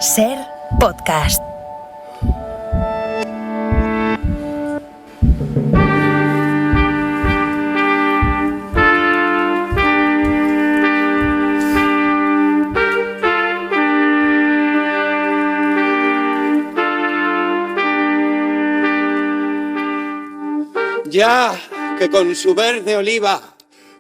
Ser Podcast. Ya que con su verde oliva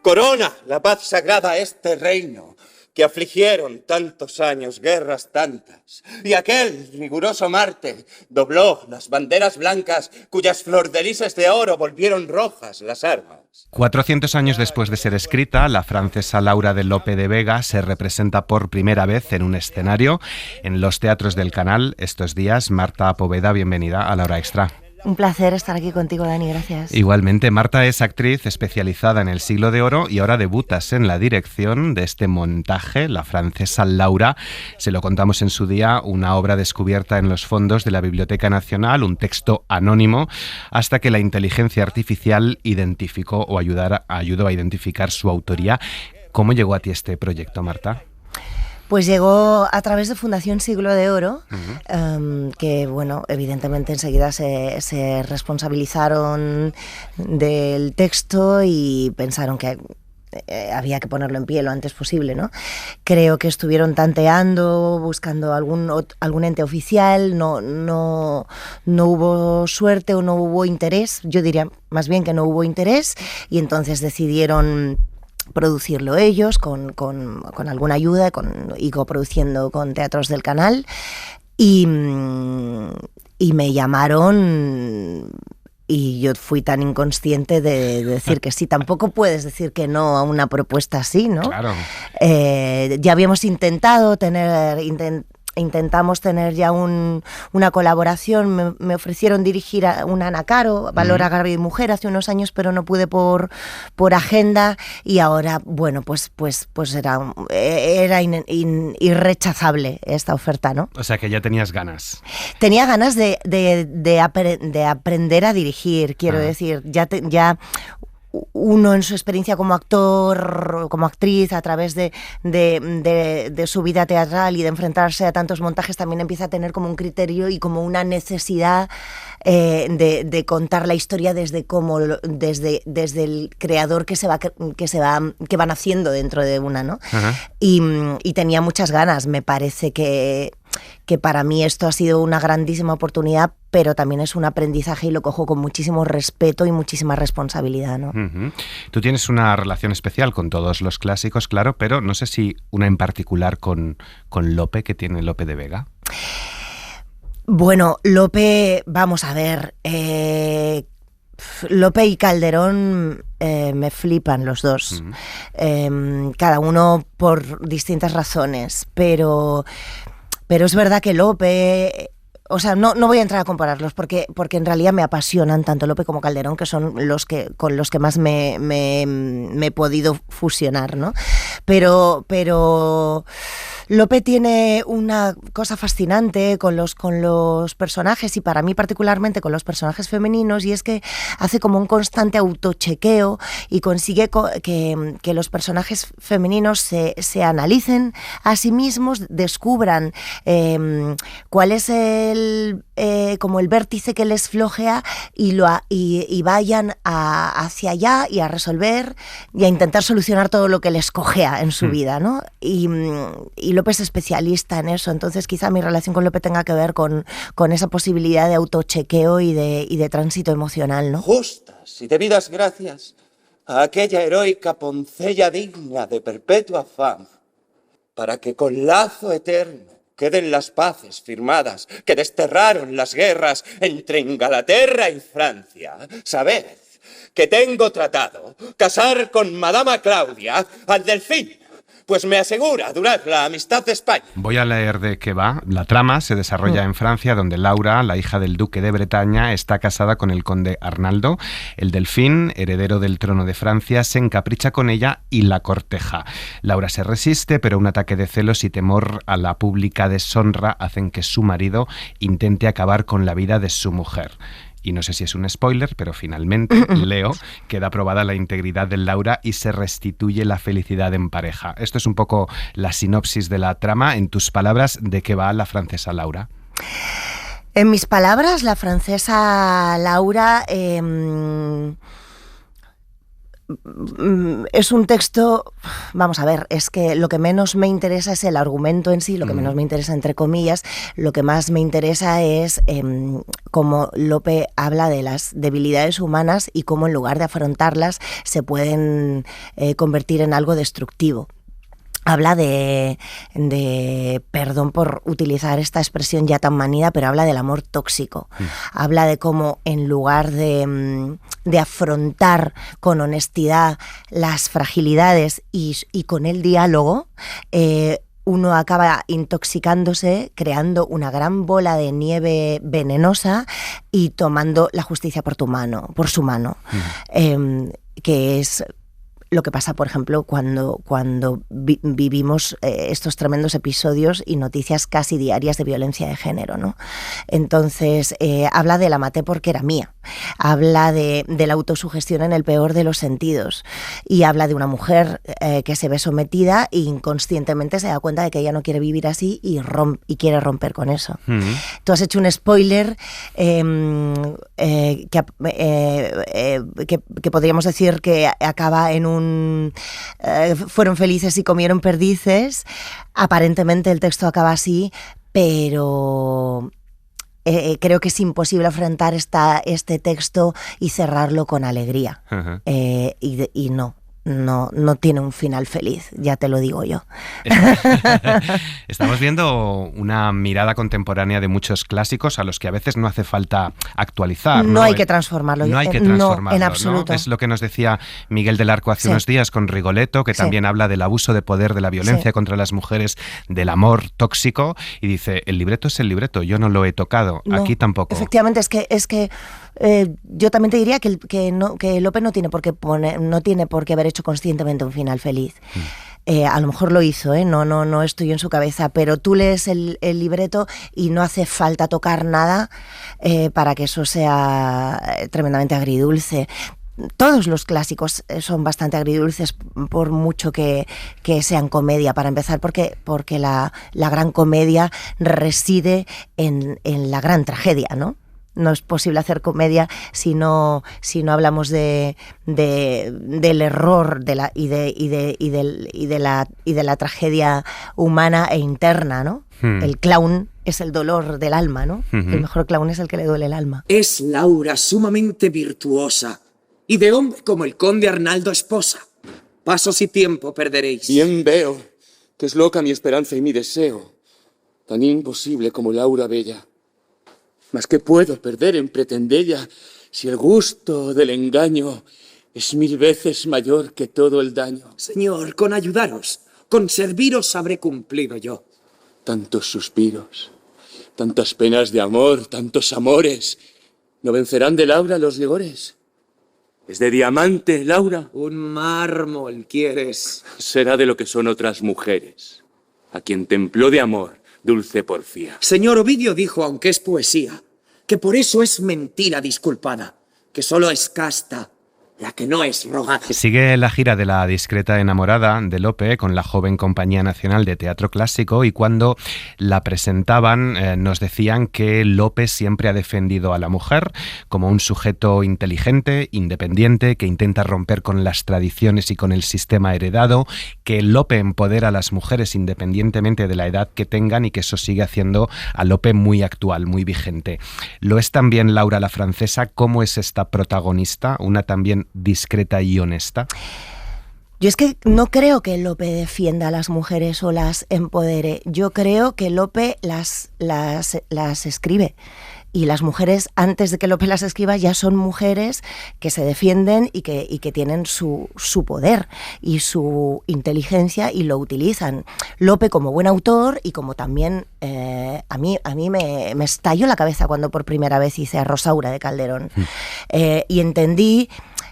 corona la paz sagrada este reino, que afligieron tantos años, guerras tantas, y aquel riguroso Marte dobló las banderas blancas, cuyas flordelices de oro volvieron rojas las armas. 400 años después de ser escrita, la francesa Laura de Lope de Vega se representa por primera vez en un escenario en los teatros del Canal estos días. Marta Poveda, bienvenida a La Hora Extra. Un placer estar aquí contigo, Dani, gracias. Igualmente, Marta es actriz especializada en el Siglo de Oro y ahora debutas en la dirección de este montaje, La francesa Laura. Se lo contamos en su día, una obra descubierta en los fondos de la Biblioteca Nacional, un texto anónimo, hasta que la inteligencia artificial identificó o ayudó a identificar su autoría. ¿Cómo llegó a ti este proyecto, Marta? Pues llegó a través de Fundación Siglo de Oro, que, bueno, evidentemente enseguida se responsabilizaron del texto y pensaron que había que ponerlo en pie lo antes posible, ¿no? Creo que estuvieron tanteando, buscando algún ente oficial, no hubo suerte o no hubo interés, yo diría más bien que no hubo interés, y entonces decidieron producirlo ellos con alguna ayuda y coproduciendo con teatros del Canal y me llamaron y yo fui tan inconsciente de decir que sí. Tampoco puedes decir que no a una propuesta así, ¿no? Claro. Ya habíamos intentamos tener ya una colaboración. Me ofrecieron dirigir a una Ana Caro, Valor Agravio y Mujer, hace unos años, pero no pude por agenda, y ahora, bueno, pues era irrechazable esta oferta, ¿no? O sea que ya tenías ganas. Tenía ganas de aprender a dirigir, quiero decir, ya uno en su experiencia como actor, como actriz, a través de su vida teatral y de enfrentarse a tantos montajes, también empieza a tener como un criterio y como una necesidad de contar la historia desde el creador que va naciendo dentro de una, ¿no? Y tenía muchas ganas. Me parece que para mí esto ha sido una grandísima oportunidad, pero también es un aprendizaje y lo cojo con muchísimo respeto y muchísima responsabilidad, ¿no? Tú tienes una relación especial con todos los clásicos, claro, pero no sé si una en particular con Lope, que tiene Lope de Vega. Bueno, Lope, vamos a ver, Lope y Calderón me flipan los dos, cada uno por distintas razones, pero es verdad que Lope, o sea, no voy a entrar a compararlos porque en realidad me apasionan tanto Lope como Calderón, que son con los que más me he podido fusionar, ¿no? Pero Lope tiene una cosa fascinante con los personajes, y para mí particularmente con los personajes femeninos, y es que hace como un constante autochequeo y consigue que los personajes femeninos se analicen a sí mismos, descubran cuál es como el vértice que les flojea y vayan hacia allá y a resolver y a intentar solucionar todo lo que les cojea en su vida, ¿no? Y Lope es especialista en eso, entonces quizá mi relación con Lope tenga que ver con esa posibilidad de autochequeo y de tránsito emocional, ¿no? Justas y debidas gracias a aquella heroica poncella digna de perpetua fama, para que con lazo eterno queden las paces firmadas que desterraron las guerras entre Inglaterra y Francia. Sabed que tengo tratado casar con Madama Claudia al Delfín, pues me asegura durar la amistad de España. Voy a leer de qué va. La trama se desarrolla en Francia, donde Laura, la hija del duque de Bretaña, está casada con el conde Arnaldo. El Delfín, heredero del trono de Francia, se encapricha con ella y la corteja. Laura se resiste, pero un ataque de celos y temor a la pública deshonra hacen que su marido intente acabar con la vida de su mujer. y no sé si es un spoiler, pero finalmente, leo, queda aprobada la integridad del Laura y se restituye la felicidad en pareja. Esto es un poco la sinopsis de la trama. En tus palabras, ¿de qué va la francesa Laura? En mis palabras, la francesa Laura es un texto, vamos a ver, es que lo que menos me interesa es el argumento en sí, lo que menos me interesa entre comillas, lo que más me interesa es cómo Lope habla de las debilidades humanas y cómo en lugar de afrontarlas se pueden convertir en algo destructivo. Habla de, perdón por utilizar esta expresión ya tan manida, pero habla del amor tóxico. Habla de cómo en lugar de afrontar con honestidad las fragilidades y con el diálogo, uno acaba intoxicándose, creando una gran bola de nieve venenosa y tomando la justicia por su mano, que es lo que pasa, por ejemplo, cuando vivimos estos tremendos episodios y noticias casi diarias de violencia de género, ¿no? Entonces, habla de la maté porque era mía, habla de la autosugestión en el peor de los sentidos y habla de una mujer que se ve sometida e inconscientemente se da cuenta de que ella no quiere vivir así y quiere romper con eso. Tú has hecho un spoiler que podríamos decir que acaba en un fueron felices y comieron perdices. Aparentemente el texto acaba así, pero creo que es imposible afrontar este texto y cerrarlo con alegría. Y no tiene un final feliz, ya te lo digo yo. Estamos viendo una mirada contemporánea de muchos clásicos a los que a veces no hace falta actualizar. No hay que transformarlo. No hay que transformarlo, no, en absoluto. ¿no? Es lo que nos decía Miguel del Arco hace unos días con Rigoletto, que también habla del abuso de poder, de la violencia contra las mujeres, del amor tóxico, y dice, el libreto es el libreto, yo no lo he tocado, aquí tampoco. Efectivamente, es que yo también te diría que Lope no tiene por qué haber hecho conscientemente un final feliz. A lo mejor lo hizo, no estoy en su cabeza, pero tú lees el libreto y no hace falta tocar nada para que eso sea tremendamente agridulce. Todos los clásicos son bastante agridulces, por mucho que sean comedia, para empezar, porque la gran comedia reside en la gran tragedia, ¿no? No es posible hacer comedia si no hablamos del error y de la tragedia humana e interna, ¿no? El clown es el dolor del alma, ¿no? El mejor clown es el que le duele el alma. Es Laura sumamente virtuosa y de hombre como el conde Arnaldo esposa. Pasos y tiempo perderéis. Bien veo que es loca mi esperanza y mi deseo, tan imposible como Laura bella. Mas ¿qué puedo perder en pretendella si el gusto del engaño es 1000 veces mayor que todo el daño? Señor, con ayudaros, con serviros habré cumplido yo. Tantos suspiros, tantas penas de amor, tantos amores, ¿no vencerán de Laura los rigores? ¿Es de diamante, Laura? Un mármol quieres. Será de lo que son otras mujeres, a quien templó de amor dulce porfía. Señor Ovidio dijo, aunque es poesía, que por eso es mentira disculpada, que solo es casta la que no es rogada. Sigue la gira de La discreta enamorada de Lope con la joven Compañía Nacional de Teatro Clásico, y cuando la presentaban nos decían que Lope siempre ha defendido a la mujer como un sujeto inteligente, independiente, que intenta romper con las tradiciones y con el sistema heredado, que Lope empodera a las mujeres independientemente de la edad que tengan y que eso sigue haciendo a Lope muy actual, muy vigente. Lo es también Laura la francesa. ¿Cómo es esta protagonista? Una también discreta y honesta. Yo es que no creo que Lope defienda a las mujeres o las empodere. Yo creo que Lope las escribe. Y las mujeres, antes de que Lope las escriba, ya son mujeres que se defienden y que tienen su poder y su inteligencia y lo utilizan. Lope, como buen autor y como también a mí me estalló la cabeza cuando por primera vez hice a Rosaura de Calderón. Y entendí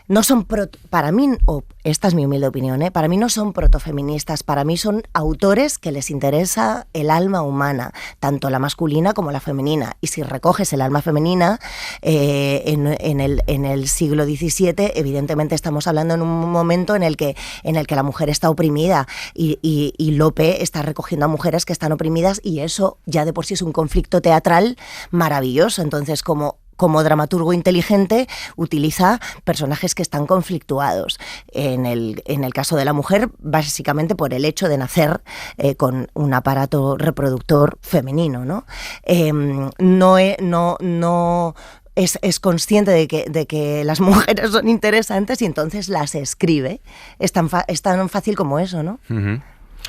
no son para mí, o esta es mi humilde opinión, para mí no son protofeministas, para mí son autores que les interesa el alma humana, tanto la masculina como la femenina. Y si recoges el alma femenina en el siglo XVII, evidentemente estamos hablando en un momento en el que la mujer está oprimida y Lope está recogiendo a mujeres que están oprimidas, y eso ya de por sí es un conflicto teatral maravilloso. Entonces, como dramaturgo inteligente, utiliza personajes que están conflictuados. En el caso de la mujer, básicamente por el hecho de nacer con un aparato reproductor femenino, ¿no? Es consciente de que las mujeres son interesantes y entonces las escribe. Es tan fácil como eso, ¿no? Uh-huh.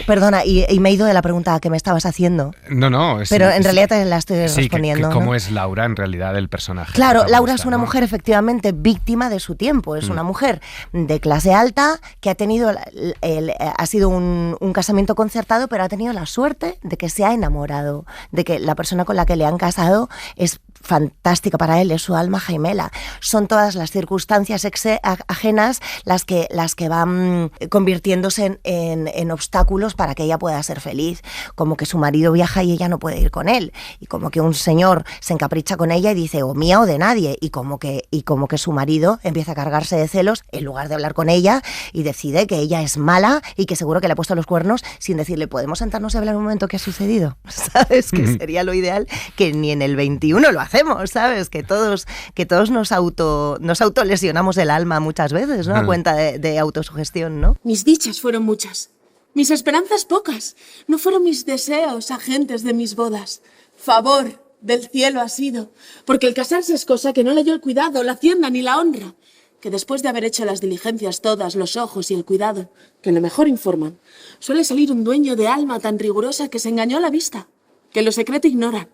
Perdona, y me he ido de la pregunta que me estabas haciendo. No. Pero en realidad te la estoy respondiendo. ¿Cómo ¿no? es Laura en realidad el personaje? Claro, Laura es una mujer efectivamente víctima de su tiempo. Es una mujer de clase alta que ha sido un casamiento concertado, pero ha tenido la suerte de que se ha enamorado, de que la persona con la que le han casado es fantástica para él, es su alma gemela. Son todas las circunstancias ajenas las que van convirtiéndose en obstáculos para que ella pueda ser feliz. Como que su marido viaja y ella no puede ir con él. Y como que un señor se encapricha con ella y dice o mía o de nadie. Y como que su marido empieza a cargarse de celos en lugar de hablar con ella y decide que ella es mala y que seguro que le ha puesto los cuernos sin decirle ¿podemos sentarnos y hablar un momento qué ha sucedido? ¿Sabes? Que sería lo ideal, que ni en el 21 lo hacemos, ¿sabes? Que todos nos autolesionamos el alma muchas veces, ¿no? A cuenta de autosugestión, ¿no? Mis dichas fueron muchas, mis esperanzas pocas. No fueron mis deseos agentes de mis bodas. Favor del cielo ha sido, porque el casarse es cosa que no le dio el cuidado, la hacienda ni la honra. Que después de haber hecho las diligencias todas, los ojos y el cuidado, que lo mejor informan, suele salir un dueño de alma tan rigurosa que se engañó a la vista, que lo secreto ignoran.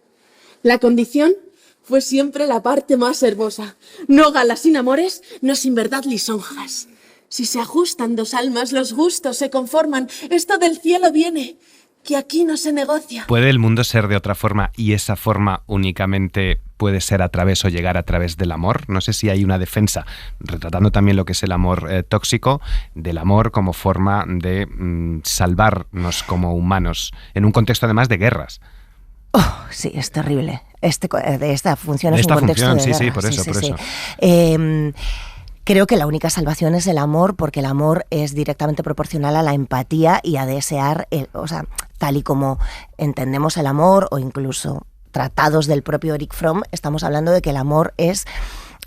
La condición fue siempre la parte más hermosa. No gala sin amores, no sin verdad lisonjas. Si se ajustan dos almas, los gustos se conforman. Esto del cielo viene, que aquí no se negocia. ¿Puede el mundo ser de otra forma y esa forma únicamente puede ser a través o llegar a través del amor? No sé si hay una defensa, retratando también lo que es el amor tóxico, del amor como forma de salvarnos como humanos, en un contexto además de guerras. Oh, sí, es terrible. Esta función es un contexto de guerra. Sí, por eso. Creo que la única salvación es el amor, porque el amor es directamente proporcional a la empatía y a desear, tal y como entendemos el amor, o incluso tratados del propio Erich Fromm, estamos hablando de que el amor es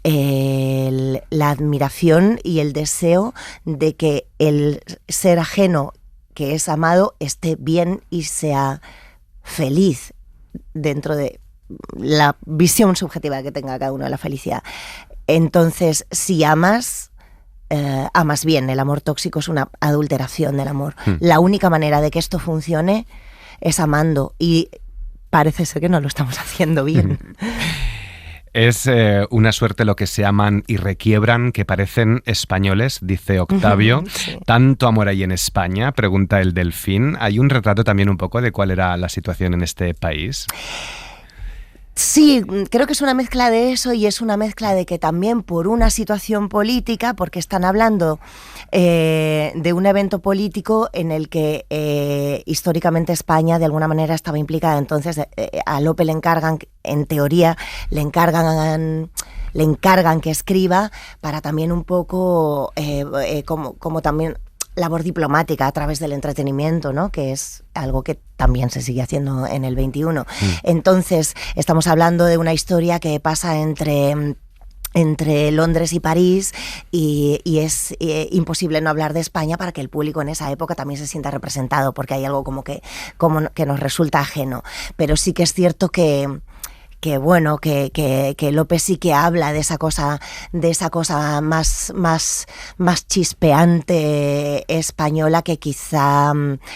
la admiración y el deseo de que el ser ajeno que es amado esté bien y sea feliz dentro de la visión subjetiva que tenga cada uno de la felicidad. Entonces, si amas, amas bien. El amor tóxico es una adulteración del amor. La única manera de que esto funcione es amando, y parece ser que no lo estamos haciendo bien. Es una suerte lo que se aman y requiebran, que parecen españoles, dice Octavio. Sí. ¿Tanto amor hay en España?, pregunta el Delfín. ¿Hay un retrato también un poco de cuál era la situación en este país? Sí, creo que es una mezcla de eso, y es una mezcla de que también por una situación política, porque están hablando de un evento político en el que históricamente España de alguna manera estaba implicada. Entonces a Lope le encargan, en teoría, le encargan que escriba para también un poco como también labor diplomática a través del entretenimiento, ¿no? Que es algo que también se sigue haciendo en el 21. Entonces, estamos hablando de una historia que pasa entre Londres y París, y es imposible no hablar de España para que el público en esa época también se sienta representado, porque hay algo como que nos resulta ajeno. Pero sí que es cierto que López sí que habla de esa cosa más chispeante española, que quizá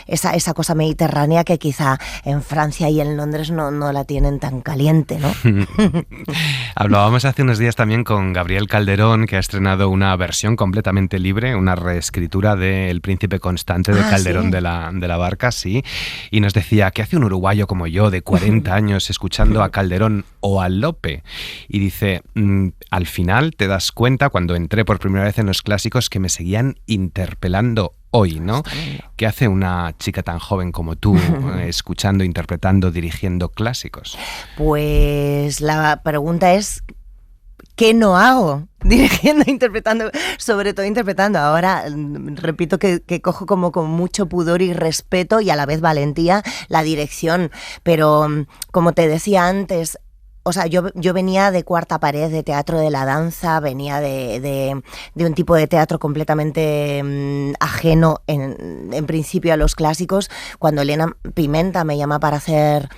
esa cosa mediterránea que quizá en Francia y en Londres no la tienen tan caliente, ¿no? Hablábamos hace unos días también con Gabriel Calderón, que ha estrenado una versión completamente libre, una reescritura de El Príncipe Constante de Calderón, ¿sí? de la Barca, sí, y nos decía, ¿qué hace un uruguayo como yo de 40 años escuchando a Calderón dirección o a Lope. Y dice, al final te das cuenta, cuando entré por primera vez en los clásicos, que me seguían interpelando hoy, ¿no? ¿Qué hace una chica tan joven como tú escuchando, interpretando, dirigiendo clásicos? Pues la pregunta es, ¿qué no hago? Dirigiendo, interpretando, sobre todo interpretando. Ahora, repito que cojo como con mucho pudor y respeto y a la vez valentía la dirección. Pero, como te decía antes, o sea, yo venía de cuarta pared, de teatro de la danza, venía de un tipo de teatro completamente ajeno en principio a los clásicos. Cuando Elena Pimenta me llama para hacer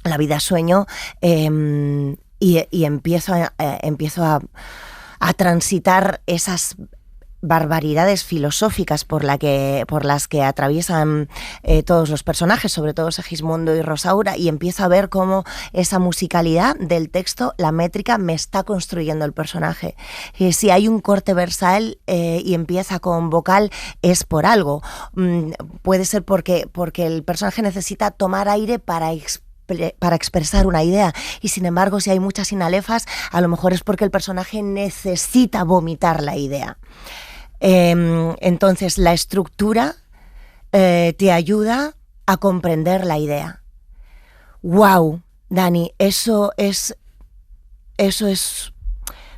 La vida sueño, y empiezo a transitar esas barbaridades filosóficas por las que atraviesan todos los personajes, sobre todo Segismundo y Rosaura, y empiezo a ver cómo esa musicalidad del texto, la métrica, me está construyendo el personaje. Si hay un corte versal y empieza con vocal, es por algo. Puede ser porque el personaje necesita tomar aire para expresar una idea, y sin embargo, si hay muchas sinalefas, a lo mejor es porque el personaje necesita vomitar la idea. Entonces, la estructura te ayuda a comprender la idea. ¡Wow, Dani! Eso es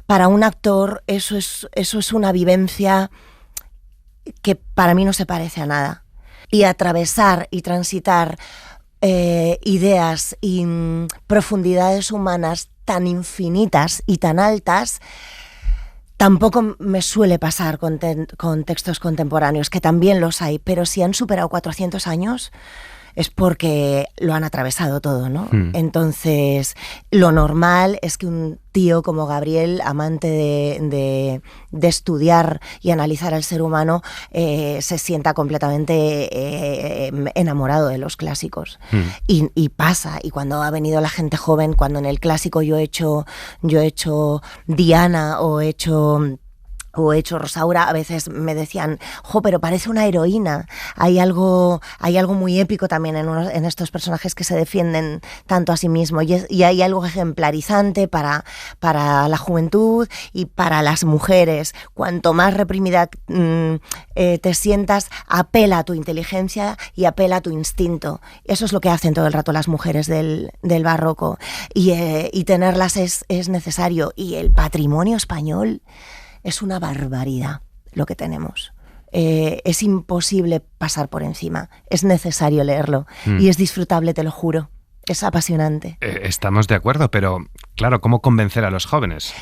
para un actor, eso es una vivencia que para mí no se parece a nada. Y atravesar y transitar ideas y profundidades humanas tan infinitas y tan altas, tampoco me suele pasar con textos contemporáneos, que también los hay, pero si han superado 400 años es porque lo han atravesado todo, ¿no? Entonces, lo normal es que un tío como Gabriel, amante de estudiar y analizar al ser humano, se sienta completamente enamorado de los clásicos. Y pasa, y cuando ha venido la gente joven, cuando en el clásico yo he hecho Diana o he hecho Rosaura, a veces me decían, pero parece una heroína. Hay algo muy épico también en estos personajes que se defienden tanto a sí mismos, y hay algo ejemplarizante para la juventud y para las mujeres. Cuanto más reprimida te sientas, apela a tu inteligencia y apela a tu instinto. Eso es lo que hacen todo el rato las mujeres del barroco, y tenerlas es necesario. Y el patrimonio español es una barbaridad lo que tenemos. Es imposible pasar por encima. Es necesario leerlo. Y es disfrutable, te lo juro. Es apasionante. Estamos de acuerdo, pero claro, ¿cómo convencer a los jóvenes?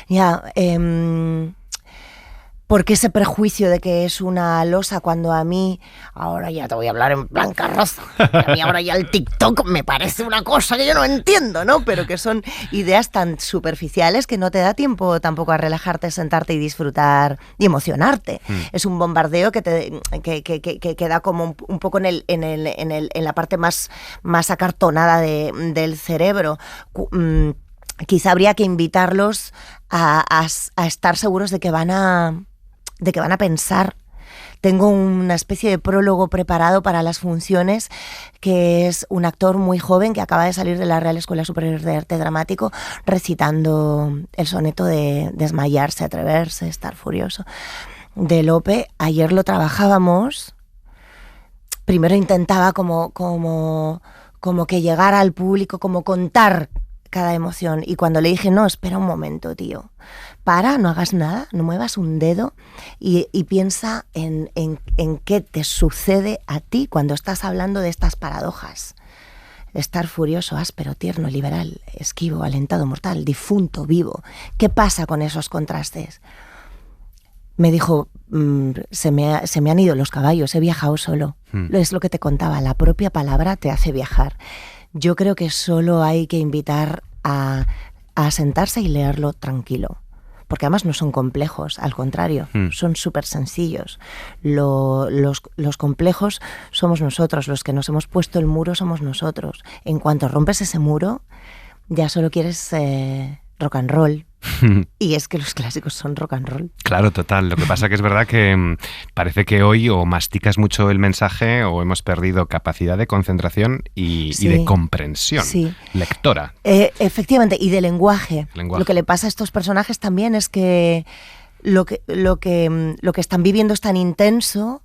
Porque ese prejuicio de que es una losa, cuando a mí, ahora ya te voy a hablar en plan carroza, a mí ahora ya el TikTok me parece una cosa que yo no entiendo, ¿no? Pero que son ideas tan superficiales que no te da tiempo tampoco a relajarte, sentarte y disfrutar y emocionarte. Es un bombardeo que da como un poco en la parte más acartonada del cerebro. Quizá habría que invitarlos a estar seguros de que van a pensar. Tengo una especie de prólogo preparado para las funciones, que es un actor muy joven que acaba de salir de la Real Escuela Superior de Arte Dramático recitando el soneto de desmayarse, atreverse, estar furioso, de Lope. Ayer lo trabajábamos. Primero intentaba como que llegara al público, como contar cada emoción, y cuando le dije, no, espera un momento, tío, no hagas nada, no muevas un dedo y piensa en qué te sucede a ti cuando estás hablando de estas paradojas. Estar furioso, áspero, tierno, liberal, esquivo, alentado, mortal, difunto, vivo. ¿Qué pasa con esos contrastes? Me dijo, se me han ido los caballos, he viajado solo. Es lo que te contaba, la propia palabra te hace viajar. Yo creo que solo hay que invitar a sentarse y leerlo tranquilo, porque además no son complejos, al contrario, son súper sencillos. Los complejos somos nosotros, los que nos hemos puesto el muro somos nosotros. En cuanto rompes ese muro, ya solo quieres rock and roll, Y es que los clásicos son rock and roll. Claro, total. Lo que pasa que es verdad que parece que hoy o masticas mucho el mensaje o hemos perdido capacidad de concentración y de comprensión lectora. Efectivamente, y de lenguaje. Lo que le pasa a estos personajes también es que lo que están viviendo es tan intenso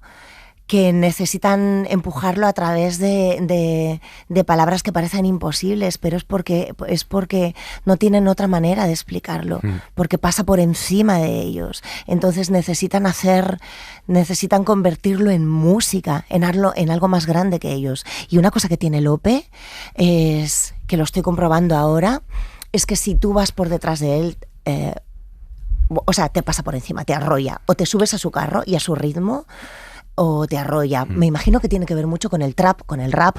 que necesitan empujarlo a través de palabras que parecen imposibles, pero es porque no tienen otra manera de explicarlo, porque pasa por encima de ellos. Entonces necesitan convertirlo en música, en algo más grande que ellos. Y una cosa que tiene Lope es, que lo estoy comprobando ahora, es que si tú vas por detrás de él, o sea, te pasa por encima, te arrolla, o te subes a su carro y a su ritmo, o te arrolla. Me imagino que tiene que ver mucho con el trap, con el rap.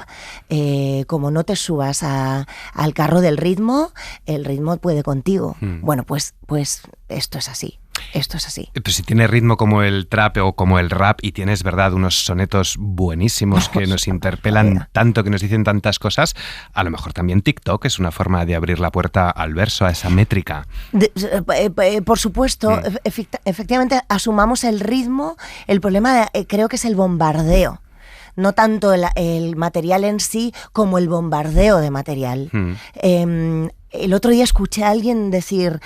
Como no te subas al carro del ritmo, el ritmo puede contigo. Bueno, pues esto es así. Esto es así. Pues si tiene ritmo como el trap o como el rap y tienes, verdad, unos sonetos buenísimos que nos interpelan tanto, que nos dicen tantas cosas, a lo mejor también TikTok es una forma de abrir la puerta al verso, a esa métrica. Por supuesto, efectivamente asumamos el ritmo. El problema creo que es el bombardeo. No tanto el material en sí como el bombardeo de material. El otro día escuché a alguien decir...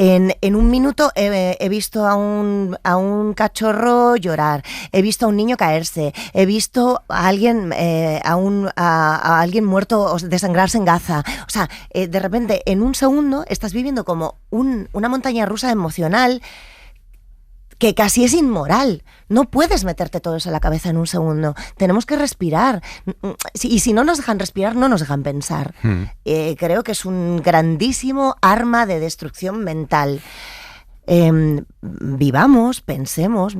En un minuto he visto a un cachorro llorar, he visto a un niño caerse, he visto a alguien a alguien muerto o desangrarse en Gaza. O sea, de repente, en un segundo estás viviendo como una montaña rusa emocional que casi es inmoral. No puedes meterte todo eso en la cabeza en un segundo. Tenemos que respirar. Y si no nos dejan respirar, no nos dejan pensar. Creo que es un grandísimo arma de destrucción mental. Vivamos, pensemos,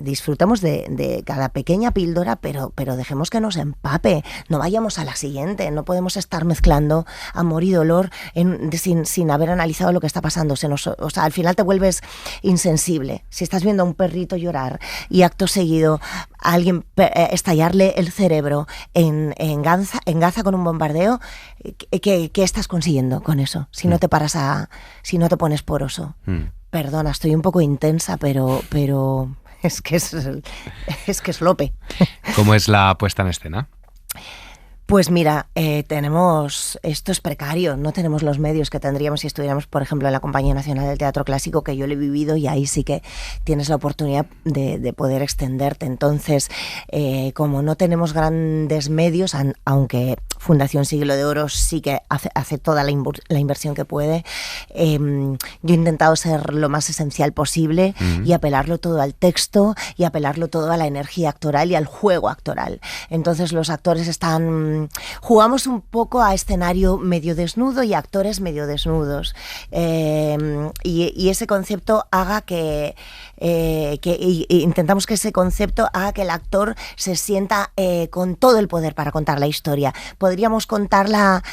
disfrutemos de cada pequeña píldora, pero dejemos que nos empape, no vayamos a la siguiente. No podemos estar mezclando amor y dolor sin haber analizado lo que está pasando. O sea, al final te vuelves insensible. Si estás viendo a un perrito llorar y acto seguido a alguien estallarle el cerebro en Gaza con un bombardeo, ¿qué estás consiguiendo con eso? Si no te paras si no te pones poroso. Perdona, estoy un poco intensa, pero es que es Lope. ¿Cómo es la puesta en escena? Pues mira, esto es precario, no tenemos los medios que tendríamos si estuviéramos, por ejemplo, en la Compañía Nacional del Teatro Clásico, que yo lo he vivido, y ahí sí que tienes la oportunidad de poder extenderte. Entonces, como no tenemos grandes medios, aunque Fundación Siglo de Oro sí que hace toda la inversión que puede, yo he intentado ser lo más esencial posible y apelarlo todo al texto y apelarlo todo a la energía actoral y al juego actoral. Entonces los actores jugamos un poco a escenario medio desnudo y actores medio desnudos, y ese concepto haga que intentamos que ese concepto haga que el actor se sienta con todo el poder para contar la historia. Podríamos contarla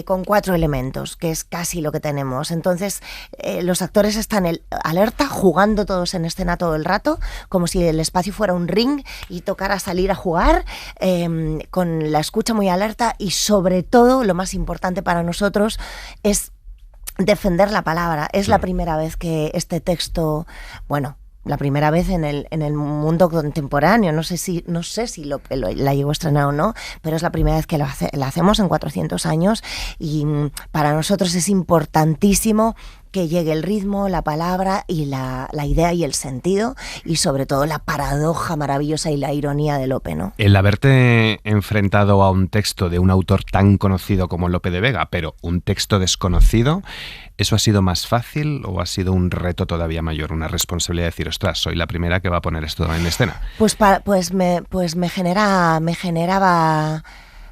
con 4 elementos, que es casi lo que tenemos. Entonces los actores están alerta, jugando todos en escena todo el rato, como si el espacio fuera un ring y tocara salir a jugar, con la escucha muy alerta, y sobre todo lo más importante para nosotros es defender la palabra. Es la primera vez que este texto, la primera vez en el mundo contemporáneo, no sé si la llevo a estrenar o no, pero es la primera vez que la hacemos en 400 años, y para nosotros es importantísimo que llegue el ritmo, la palabra y la idea y el sentido, y sobre todo la paradoja maravillosa y la ironía de Lope, ¿no? El haberte enfrentado a un texto de un autor tan conocido como Lope de Vega, pero un texto desconocido, ¿eso ha sido más fácil o ha sido un reto todavía mayor, una responsabilidad de decir, ostras, soy la primera que va a poner esto en escena? Pues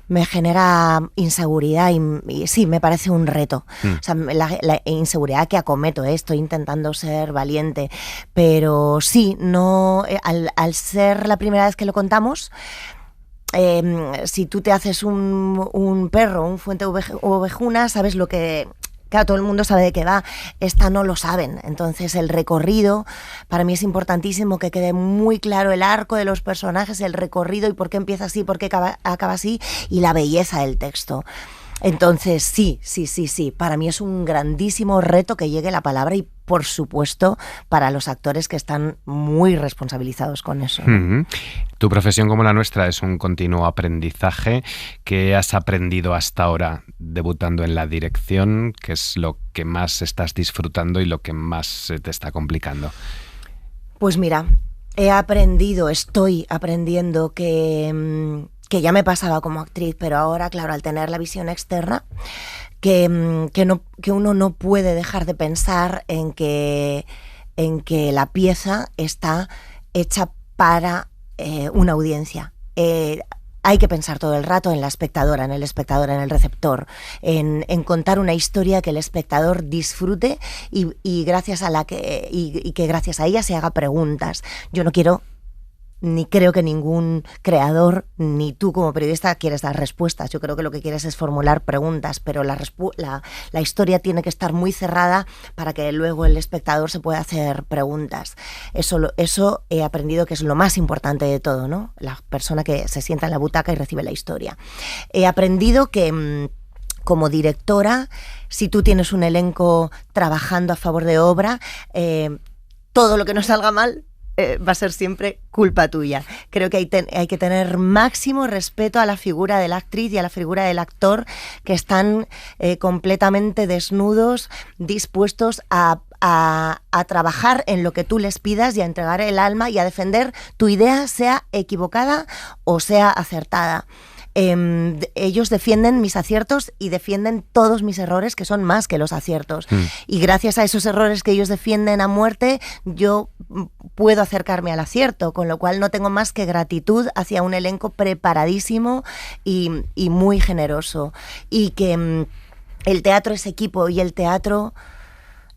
me genera inseguridad y sí, me parece un reto. O sea, la inseguridad que acometo, estoy intentando ser valiente, pero sí, no, al ser la primera vez que lo contamos, si tú te haces un perro, un fuente ovejuna, sabes lo que... Claro, todo el mundo sabe de qué va, esta no lo saben. Entonces el recorrido, para mí es importantísimo que quede muy claro el arco de los personajes, el recorrido y por qué empieza así, por qué acaba así, y la belleza del texto. Entonces, sí. Para mí es un grandísimo reto que llegue la palabra y, por supuesto, para los actores que están muy responsabilizados con eso. Tu profesión, como la nuestra, es un continuo aprendizaje. ¿Qué has aprendido hasta ahora debutando en la dirección? ¿Qué es lo que más estás disfrutando y lo que más se te está complicando? Pues mira, estoy aprendiendo que ya me pasaba como actriz, pero ahora, claro, al tener la visión externa, que uno no puede dejar de pensar en que la pieza está hecha para una audiencia. Hay que pensar todo el rato en la espectadora, en el espectador, en el receptor, en contar una historia que el espectador disfrute y que gracias a ella se haga preguntas. Yo no quiero, ni creo que ningún creador, ni tú como periodista quieres dar respuestas. Yo creo que lo que quieres es formular preguntas, pero la historia tiene que estar muy cerrada para que luego el espectador se pueda hacer preguntas. Eso he aprendido que es lo más importante de todo, ¿no? La persona que se sienta en la butaca y recibe la historia. He aprendido que como directora, si tú tienes un elenco trabajando a favor de obra, todo lo que no salga mal va a ser siempre culpa tuya. Creo que hay que tener máximo respeto a la figura de la actriz y a la figura del actor, que están completamente desnudos, dispuestos a trabajar en lo que tú les pidas y a entregar el alma y a defender tu idea, sea equivocada o sea acertada. Ellos defienden mis aciertos y defienden todos mis errores, que son más que los aciertos. Y gracias a esos errores que ellos defienden a muerte, yo puedo acercarme al acierto, con lo cual no tengo más que gratitud hacia un elenco preparadísimo y muy generoso. Y que el teatro es equipo y el teatro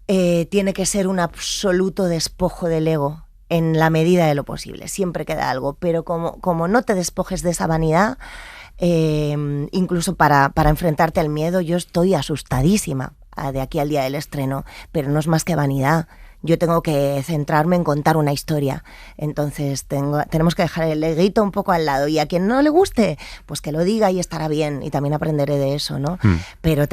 tiene que ser un absoluto despojo del ego en la medida de lo posible. Siempre queda algo, pero como no te despojes de esa vanidad, incluso para enfrentarte al miedo, yo estoy asustadísima de aquí al día del estreno, pero no es más que vanidad. Yo tengo que centrarme en contar una historia. Entonces tenemos que dejar el eguito un poco al lado, y a quien no le guste, pues que lo diga y estará bien, y también aprenderé de eso, ¿no? Pero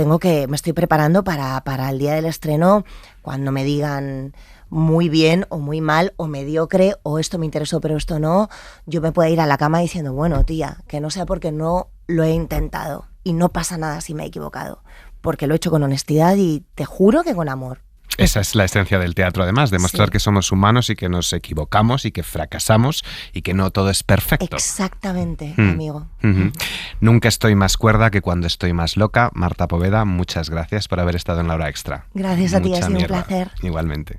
me estoy preparando para el día del estreno, cuando me digan muy bien o muy mal o mediocre o esto me interesó pero esto no, yo me puedo ir a la cama diciendo, bueno, tía, que no sea porque no lo he intentado y no pasa nada si me he equivocado, porque lo he hecho con honestidad y te juro que con amor. Esa es la esencia del teatro, además, demostrar que somos humanos y que nos equivocamos y que fracasamos y que no todo es perfecto. Exactamente, amigo. Nunca estoy más cuerda que cuando estoy más loca. Marta Poveda, muchas gracias por haber estado en La Hora Extra. Gracias a ti, ha sido un placer. Igualmente.